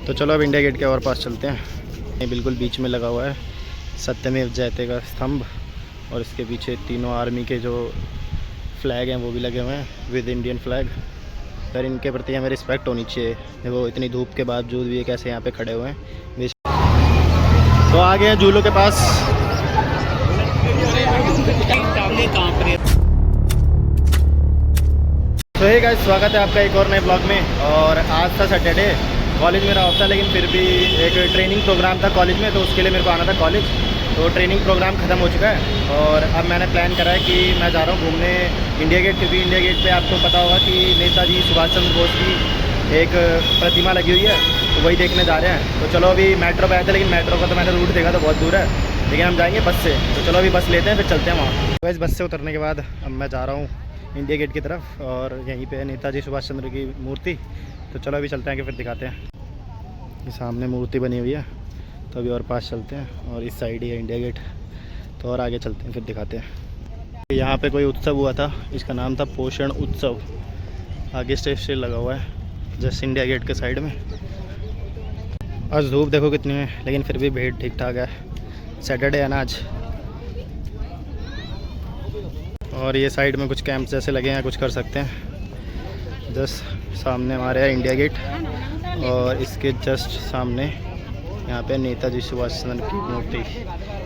तो चलो अब इंडिया गेट के और पास चलते हैं। ये बिल्कुल बीच में लगा हुआ है सत्यमेव जयते का स्तंभ, और इसके पीछे तीनों आर्मी के जो फ्लैग हैं वो भी लगे हुए हैं विद इंडियन फ्लैग। सर इनके प्रति हमें रिस्पेक्ट होनी चाहिए, देखो इतनी धूप के बावजूद भी ये कैसे यहाँ पे खड़े हुए हैं। तो आ गए हैं झूलों के पास। तो हे गाइस, स्वागत है आपका एक और नए ब्लॉग में। और आज था सैटरडे, कॉलेज मेरा ऑफ था, लेकिन फिर भी एक ट्रेनिंग प्रोग्राम था कॉलेज में, तो उसके लिए मेरे को आना था कॉलेज। तो ट्रेनिंग प्रोग्राम ख़त्म हो चुका है और अब मैंने प्लान करा है कि मैं जा रहा हूँ घूमने इंडिया गेट, क्योंकि इंडिया गेट पे आपको पता होगा कि नेताजी सुभाष चंद्र बोस की एक प्रतिमा लगी हुई है, तो वही देखने जा रहे हैं। तो चलो अभी मेट्रो पे आए थे, लेकिन मेट्रो का तो मैंने रूट देखा तो बहुत दूर है, लेकिन हम जाएंगे बस से। तो चलो अभी बस लेते हैं, फिर चलते हैं वहाँ। तो इस बस से उतरने के बाद अब मैं जा रहा हूँ इंडिया गेट की तरफ, और यहीं पे नेताजी सुभाष चंद्र की मूर्ति। तो चलो अभी चलते हैं कि फिर दिखाते हैं। ये सामने मूर्ति बनी हुई है, तो अभी और पास चलते हैं, और इस साइड ही है इंडिया गेट। तो और आगे चलते हैं फिर दिखाते हैं। यहाँ पे कोई उत्सव हुआ था, इसका नाम था पोषण उत्सव। आगे स्टेज लगा हुआ है जस्ट इंडिया गेट के साइड में। आज धूप देखो कितनी है, लेकिन फिर भी भीड़ ठीक ठाक है, सैटरडे है ना आज। और ये साइड में कुछ कैंप जैसे लगे हैं, कुछ कर सकते हैं। जस्ट सामने हमारे है इंडिया गेट, और इसके जस्ट सामने यहाँ पे नेताजी सुभाष चंद्र की मूर्ति।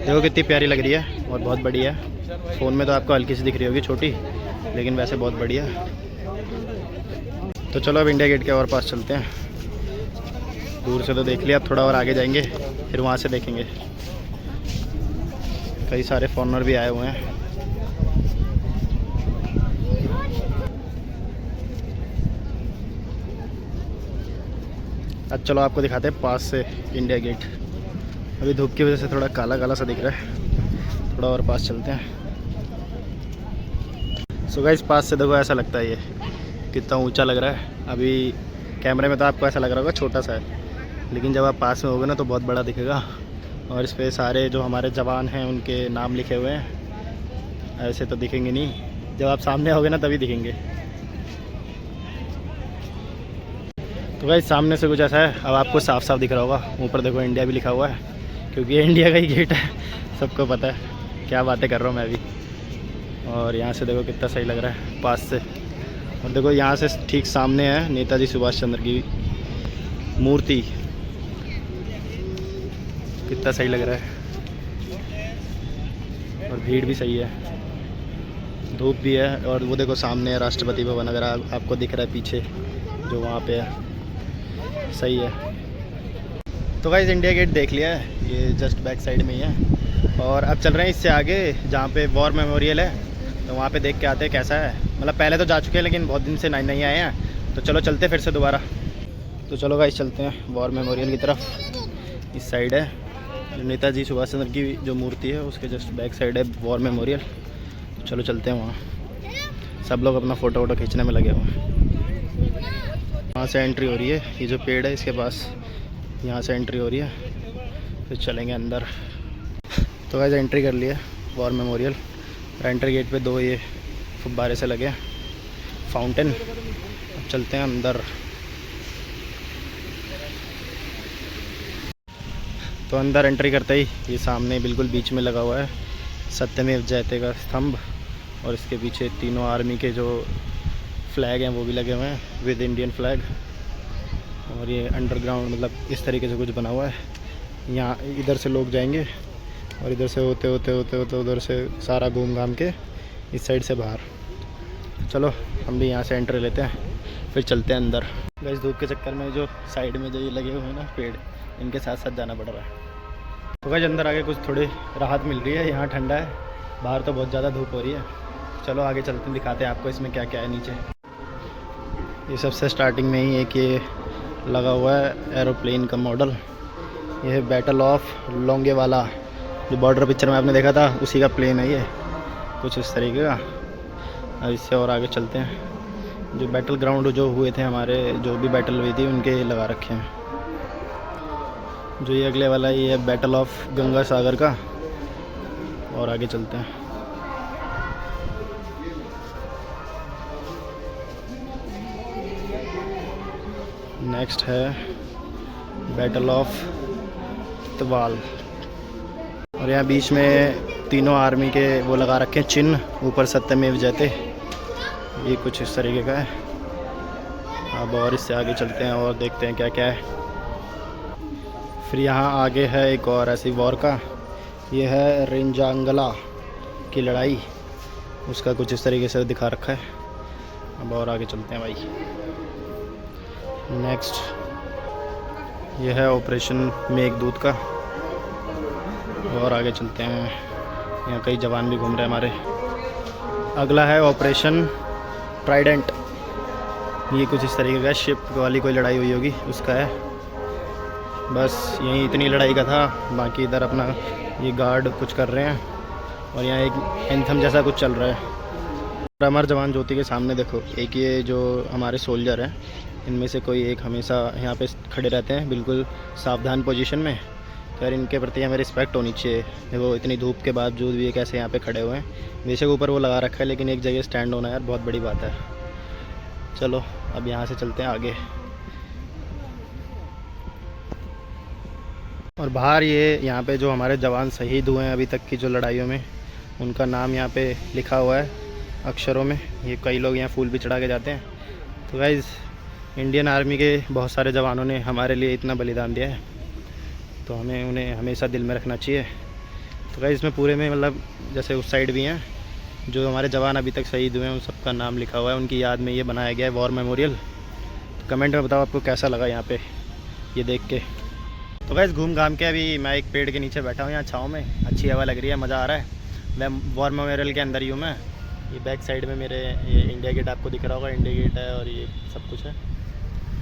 देखो कितनी प्यारी लग रही है और बहुत बड़ी है। फ़ोन में तो आपको हल्की सी दिख रही होगी छोटी, लेकिन वैसे बहुत बढ़िया है। तो चलो अब इंडिया गेट के और पास चलते हैं। दूर से तो देख लिया, अब थोड़ा और आगे जाएंगे, फिर वहाँ से देखेंगे। कई सारे फॉरेनर भी आए हुए हैं। अब चलो आपको दिखाते हैं पास से इंडिया गेट। अभी धूप की वजह से थोड़ा काला काला सा दिख रहा है, थोड़ा और पास चलते हैं। सो गाइस, पास से देखो ऐसा लगता है ये कितना ऊंचा लग रहा है। अभी कैमरे में तो आपको ऐसा लग रहा होगा छोटा सा है, लेकिन जब आप पास में होगे ना तो बहुत बड़ा दिखेगा। और इस पर सारे जो हमारे जवान हैं उनके नाम लिखे हुए हैं। ऐसे तो दिखेंगे नहीं, जब आप सामने होगे ना तभी दिखेंगे। तो भाई सामने से कुछ ऐसा है, अब आपको साफ साफ दिख रहा होगा। ऊपर देखो इंडिया भी लिखा हुआ है, क्योंकि ये इंडिया का ही गेट है, सबको पता है। क्या बातें कर रहा हूँ मैं अभी। और यहाँ से देखो कितना सही लग रहा है पास से। और देखो यहाँ से ठीक सामने है नेताजी सुभाष चंद्र की मूर्ति, कितना सही लग रहा है। और भीड़ भी सही है, धूप भी है। और वो देखो सामने है राष्ट्रपति भवन, अगर आपको दिख रहा है पीछे जो वहाँ पे है, सही है। तो गाइस इंडिया गेट देख लिया है, ये जस्ट बैक साइड में ही है। और अब चल रहे हैं इससे आगे, जहाँ पे वॉर मेमोरियल है, तो वहाँ पे देख के आते हैं कैसा है। मतलब पहले तो जा चुके हैं, लेकिन बहुत दिन से नहीं आए हैं, तो चलो चलते फिर से दोबारा। तो चलो गाइस चलते हैं वॉर मेमोरियल की तरफ। इस साइड है नेताजी सुभाष चंद्र की जो मूर्ति है, उसके जस्ट बैक साइड है वॉर मेमोरियल। तो चलो चलते हैं वहाँ। सब लोग अपना फ़ोटो वोटो खींचने में लगे हुए हैं। वहाँ से एंट्री हो रही है, ये जो पेड़ है इसके पास, यहाँ से एंट्री हो रही है, फिर चलेंगे अंदर। तो वैसे एंट्री कर लिया वॉर मेमोरियल। एंट्री गेट पे दो ये फुब्बारे से लगे फाउंटेन। अब चलते हैं अंदर। तो अंदर एंट्री करते ही ये सामने बिल्कुल बीच में लगा हुआ है सत्यमेव जयते का स्तंभ, और इसके पीछे तीनों आर्मी के जो फ्लैग हैं वो भी लगे हुए हैं विद इंडियन फ्लैग। और ये अंडरग्राउंड मतलब इस तरीके से कुछ बना हुआ है। यहाँ इधर से लोग जाएंगे, और इधर से होते होते होते होते उधर से सारा घूम घाम के इस साइड से बाहर। चलो हम भी यहाँ से एंट्री लेते हैं, फिर चलते हैं अंदर। बस धूप के चक्कर में जो साइड में जो ये लगे हुए हैं ना पेड़, इनके साथ साथ जाना पड़ रहा है। तो गाइस अंदर आके कुछ थोड़ी राहत मिल रही है, यहाँ ठंडा है, बाहर तो बहुत ज़्यादा धूप हो रही है। चलो आगे चलते हैं, दिखाते हैं आपको इसमें क्या क्या है नीचे। ये सबसे स्टार्टिंग में ही एक ये लगा हुआ है एरोप्लेन का मॉडल। ये है बैटल ऑफ लोंगेवाला, जो बॉर्डर पिक्चर में आपने देखा था उसी का प्लेन है ये, कुछ इस तरीके का। अब इससे और आगे चलते हैं। जो बैटल ग्राउंड जो हुए थे हमारे, जो भी बैटल हुई थी उनके लगा रखे हैं। जो ये अगले वाला ये है बैटल ऑफ गंगा सागर का। और आगे चलते हैं। नेक्स्ट है बैटल ऑफ तवाल। और यहाँ बीच में तीनों आर्मी के वो लगा रखे हैं चिन्ह, ऊपर सत्यमेव जयते। ये कुछ इस तरीके का है। अब और इससे आगे चलते हैं और देखते हैं क्या क्या है। फिर यहाँ आगे है एक और ऐसी वॉर का, ये है रेंजांगला की लड़ाई, उसका कुछ इस तरीके से दिखा रखा है। अब और आगे चलते हैं भाई। नेक्स्ट ये है ऑपरेशन मेघदूत का। और आगे चलते हैं, यहाँ कई जवान भी घूम रहे हैं हमारे। अगला है ऑपरेशन ट्राइडेंट, ये कुछ इस तरीके का शिप वाली कोई लड़ाई हुई होगी उसका है। बस यहीं इतनी लड़ाई का था, बाकी इधर अपना ये गार्ड कुछ कर रहे हैं और यहाँ एक एंथम जैसा कुछ चल रहा है। अमर जवान ज्योति के सामने देखो, एक ये जो हमारे सोल्जर हैं इनमें से कोई एक हमेशा यहाँ पे खड़े रहते हैं बिल्कुल सावधान पोजीशन में। तो यार इनके प्रति हमें रिस्पेक्ट होनी चाहिए। वो इतनी धूप के बावजूद भी कैसे यहाँ पे खड़े हुए हैं। बेशक ऊपर वो लगा रखा है लेकिन एक जगह स्टैंड होना यार बहुत बड़ी बात है। चलो अब यहाँ से चलते हैं आगे। और बाहर ये यहाँ पे जो हमारे जवान शहीद हुए हैं अभी तक की जो लड़ाइयों में, उनका नाम यहाँ पे लिखा हुआ है अक्षरों में। ये कई लोग यहाँ फूल भी चढ़ा के जाते हैं। तो गाइज़ इंडियन आर्मी के बहुत सारे जवानों ने हमारे लिए इतना बलिदान दिया है, तो हमें उन्हें हमेशा दिल में रखना चाहिए। तो गाइज़ इसमें पूरे में मतलब जैसे उस साइड भी हैं जो हमारे जवान अभी तक शहीद हुए हैं, उन सबका नाम लिखा हुआ है। उनकी याद में ये बनाया गया है वॉर मेमोरियल। तो कमेंट में बताओ आपको कैसा लगा यहाँ पे ये देख के। तो गाइज़ घूम घाम के अभी मैं एक पेड़ के नीचे बैठा हूँ, यहाँ छाँव में अच्छी हवा लग रही है, मज़ा आ रहा है। मैं वॉर मेमोरियल के अंदर ही हूँ। मैं ये बैक साइड में मेरे ये इंडिया गेट आपको दिख रहा होगा, इंडिया गेट है और ये सब कुछ है।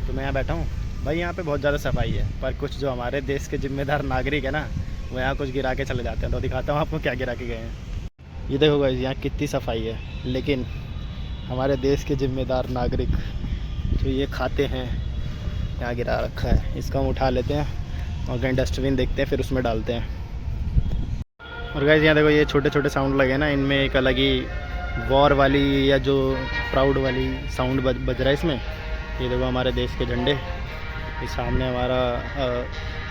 तो मैं यहाँ बैठा हूँ भाई। यहाँ पे बहुत ज़्यादा सफाई है, पर कुछ जो हमारे देश के जिम्मेदार नागरिक है ना, वो यहाँ कुछ गिरा के चले जाते हैं। तो दिखाता हूँ आपको क्या गिरा के गए हैं। ये देखो गाइस यहाँ कितनी सफाई है, लेकिन हमारे देश के जिम्मेदार नागरिक जो ये खाते हैं यहाँ गिरा रखा है। इसको हम उठा लेते हैं और कहीं डस्टबिन देखते हैं, फिर उसमें डालते हैं। और गाइस यहाँ देखो ये छोटे छोटे साउंड लगे ना, इनमें एक अलग ही वॉर वाली या जो प्राउड वाली साउंड बज रहा है इसमें। ये देखो हमारे देश के झंडे, ये सामने हमारा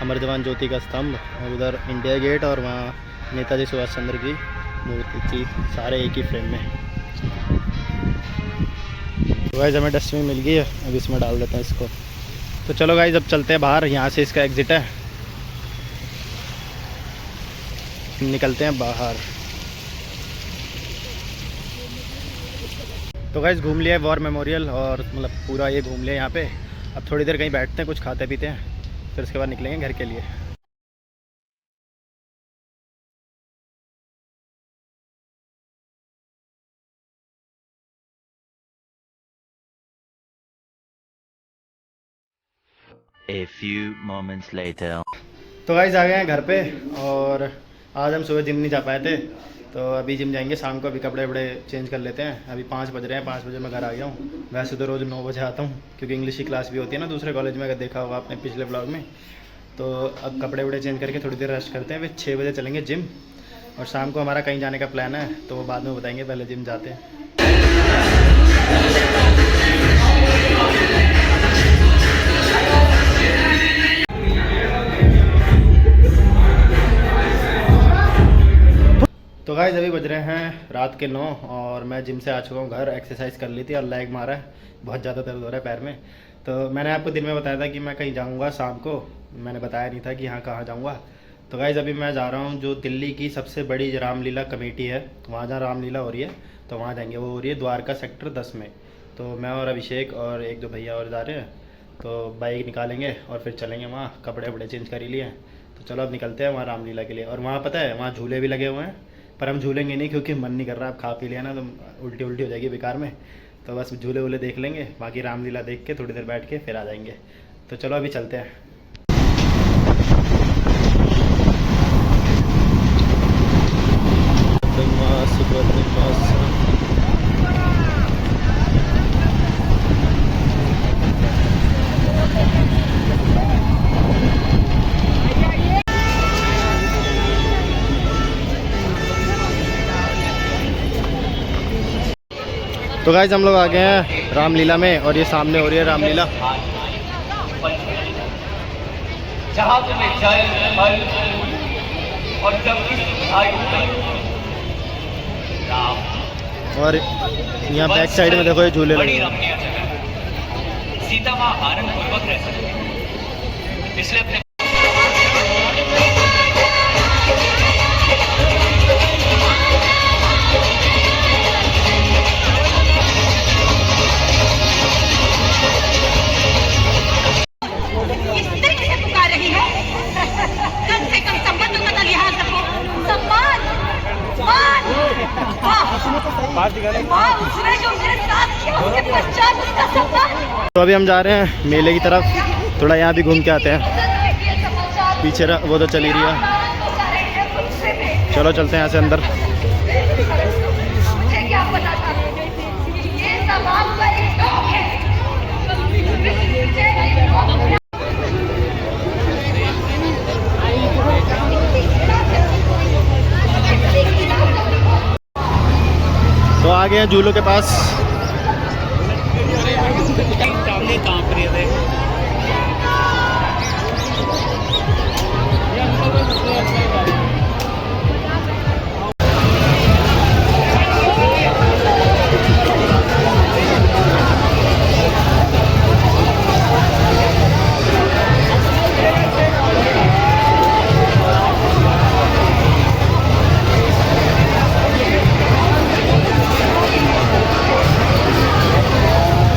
अमर जवान ज्योति का स्तंभ, और उधर इंडिया गेट, और वहाँ नेताजी सुभाष चंद्र की मूर्ति थी, सारे एक ही फ्रेम में। तो गाइस हमें डस्टबिन मिल गई है, अब इसमें डाल देते हैं इसको। तो चलो गाइस अब चलते हैं बाहर, यहाँ से इसका एग्ज़िट है, निकलते हैं बाहर। तो गाइस घूम लिया वॉर मेमोरियल, और मतलब पूरा ये घूम लिया यहाँ पे। अब थोड़ी देर कहीं बैठते हैं, कुछ खाते पीते हैं, फिर उसके बाद निकलेंगे घर के लिए। A few moments later. तो गाइस आ गए हैं घर पे, और आज हम सुबह जिम नहीं जा पाए थे, तो अभी जिम जाएंगे शाम को। अभी कपड़े वपड़े चेंज कर लेते हैं। अभी 5 बज रहे हैं, 5 बजे मैं घर आ गया हूँ। वैसे तो रोज़ 9 बजे आता हूँ, क्योंकि इंग्लिश की क्लास भी होती है ना दूसरे कॉलेज में, अगर देखा होगा आपने पिछले ब्लॉग में। तो अब कपड़े वपड़े चेंज करके थोड़ी देर रेस्ट करते हैं, फिर 6 बजे चलेंगे जिम। और शाम को हमारा कहीं जाने का प्लान है, तो वो बाद में बताएंगे, पहले जिम जाते हैं। तो गाइस अभी बज रहे हैं रात के 9, और मैं जिम से आ चुका हूँ घर। एक्सरसाइज कर ली थी और लेग मारा है, बहुत ज़्यादा दर्द हो रहा है पैर में। तो मैंने आपको दिन में बताया था कि मैं कहीं जाऊँगा शाम को, मैंने बताया नहीं था कि हाँ कहाँ जाऊँगा। तो गाइस अभी मैं जा रहा हूँ जो दिल्ली की सबसे बड़ी रामलीला कमेटी है, वहाँ जहाँ रामलीला हो रही है, तो वहाँ जाएंगे। वो हो रही है द्वारका सेक्टर 10 में। तो मैं और अभिषेक और एक दो भैया और जा रहे हैं, तो बाइक निकालेंगे और फिर चलेंगे वहाँ। कपड़े वपड़े चेंज कर ही लिए हैं, तो चलो अब निकलते हैं वहाँ रामलीला के लिए। और वहाँ पता है वहाँ झूले भी लगे हुए हैं, पर हम झूलेंगे नहीं क्योंकि मन नहीं कर रहा। अब खा पी लिया ना तो उल्टी हो जाएगी बेकार में, तो बस झूले वूले देख लेंगे, बाकी रामलीला देख के थोड़ी देर बैठ के फिर आ जाएंगे। तो चलो अभी चलते हैं। तो गाइस हम लोग आ गए हैं रामलीला में, और ये सामने हो रही है रामलीला। जहां तुम्हें जल फल फूल और सबकी सुविधाएं उपलब्ध राम और यहाँ बैक साइड में देखो ये झूले बड़ी लगे हैं। रमणीय जगह सीता माँ आनंद पूर्वक रह सकती इसलिए अपने इस तरीके से पुकार रही है। कम से कम संबंधों का तो लिहाज रखो। सम्मान, मान, वाह, उसने जो मेरे साथ किया उसके पश्चात उसका सम्मान। तो अभी हम जा रहे हैं मेले की तरफ, थोड़ा यहाँ भी घूम के आते हैं। पीछे वो तो चली रही है, चलो चलते हैं यहाँ से अंदर। मुझे क्या पता था ये सब आपका एक शौक है। तो आ गए हैं झूलों के पास।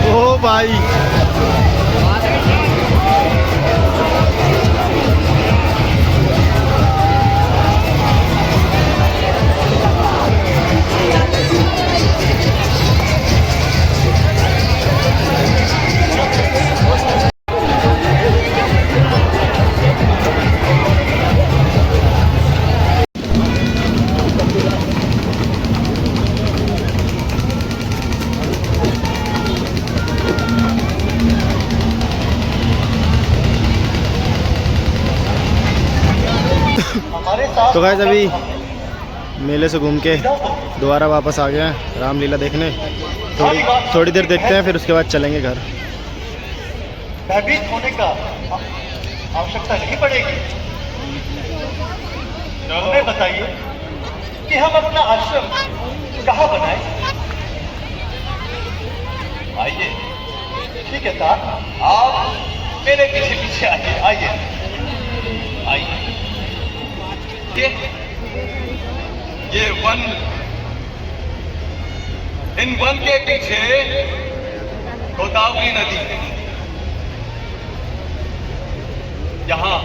ओ भाई, तो गाइस अभी मेले से घूम के दोबारा वापस आ गए हैं रामलीला देखने। थोड़ी देर देखते हैं, फिर उसके बाद चलेंगे घर। भयभीत होने का आवश्यकता नहीं पड़ेगी। हमें बताइए कि हम अपना आश्रम कहाँ बनाएं? आइए, ठीक है साहब, आप मेरे पीछे पीछे आइए, आइए आइए। ये वन, इन वन के पीछे गोदावरी नदी है। यहाँ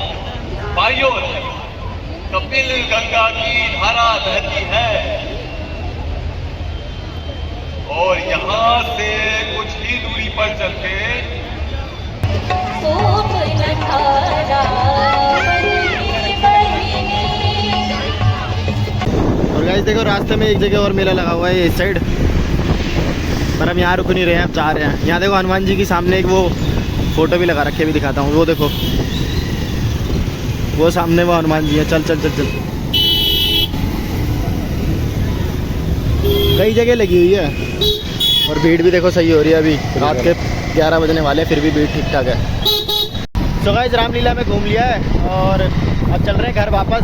बाइयों कपिल गंगा की धारा बहती है और यहाँ से कुछ ही दूरी पर चलके और गाइस देखो रास्ते में एक जगह और मेला लगा हुआ है इस साइड, पर हम यहाँ रुक नहीं रहे हैं, अब जा रहे हैं। यहाँ देखो हनुमान जी की सामने एक वो फोटो भी लगा रखी है, भी दिखाता हूँ। वो देखो, वो सामने वो हनुमान जी है। चल चल चल चल, कई जगह लगी हुई है और भीड़ भी देखो सही हो रही है। अभी रात के 11 बजने वाले हैं, फिर भी भीड़ ठीक ठाक है। तो गाइस रामलीला में घूम लिया है और अब चल रहे हैं घर वापस।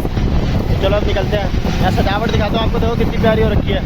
चलो अब निकलते हैं। यहाँ सजावट दिखाता हूँ आपको, देखो कितनी प्यारी हो रखी है।